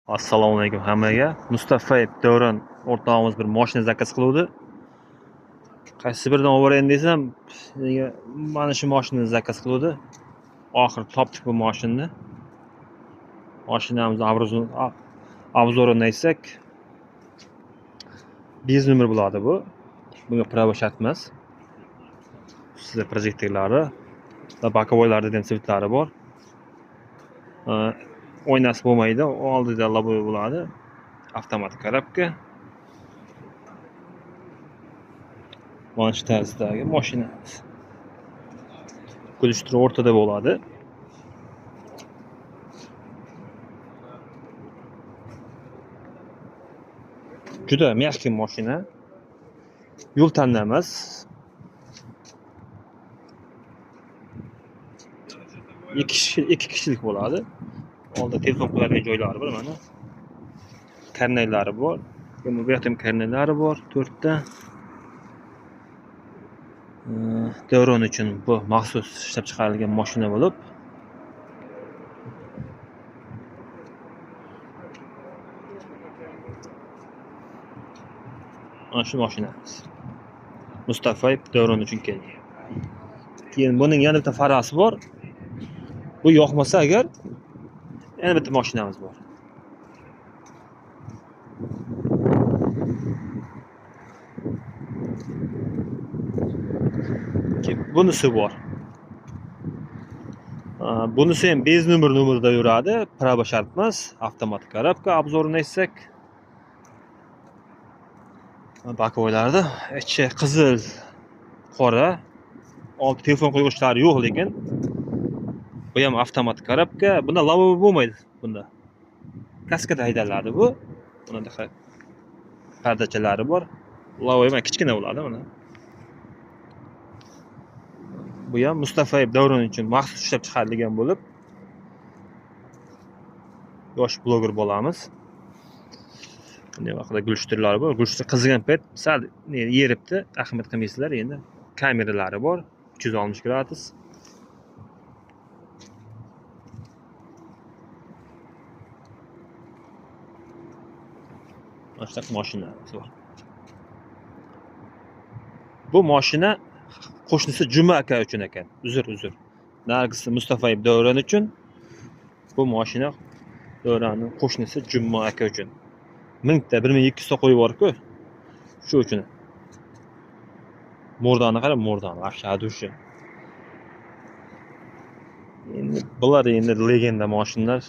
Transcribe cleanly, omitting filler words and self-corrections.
Assalomu alaykum hammaga. Mustafayev Davron o'rtog'imiz bir mashina zakaz qiluvdi. Qaysi biridan olib borayin desam, nega mana shu mashinani zakaz qiluvdi. Oxiri topdik bu mashinani. Mashinamizni obzorini aytsak, 100 nomer bo'ladi bu. Bunga pravo shart emas. Sizda projektorlari va bokovoylarda ham svitlari bor. Oynasi bo'lmaydi, oldida loboy bo'ladi. Avtomat korobka. Mana shu tarzdagi mashinamiz. Kulishtir o'rtada bo'ladi. Juda mexki mashina. Yo'l tanlamas. Ikki kishilik bo'ladi. Oldida telefon qo'yadigan joylari bor mana. Karnaylari bor. Bu yerda ham karnaylari bor, 4 ta. Davron uchun bu maxsus ishlab chiqarilgan mashina bo'lib, ana shu mashinamiz. Mustafayev Davron uchun kelgan. Keyin buning yana bitta farasi bor. Bu yoqmasa agar yana bitta mashinamiz bor. Bunisi bor. Bunisi ham 5 nomerda yuradi, pravo shart emas, avtomat korobka, obzorini aytsak. Bakovoylarda ichi qizil, qora, oldi telefon qo'yg'ichlari yo'q lekin. Bu ham avtomat korobka, bunda loboy bo'lmaydi bunda. Kaskada haydaladi bu. Bunda pardachalari bor. Loboy ham kichkina bo'ladi mana. Bu ham Mustafayev Davron uchun maxsus ishlab chiqarilgan bo'lib, yosh bloger bo'lamiz. Bunday vaqtda gulishtirlari bor. Gulishtir qizigan payt sal yeribdi, ahmad qilmaysizlar endi. Kameralari bor, 360 gradus. Mana shu mashinamiz bor. Bu mashina qo'shnisi Juma aka uchun ekan. Uzr. Nargisi Mustafayev Davron uchun. Bu mashina Davronning qo'shnisi Juma aka uchun. 1200 ta qo'yib bor-ku. Shu uchun. Mordani qarab, mordani aşağı dushi. Endi bular legenda mashinalar.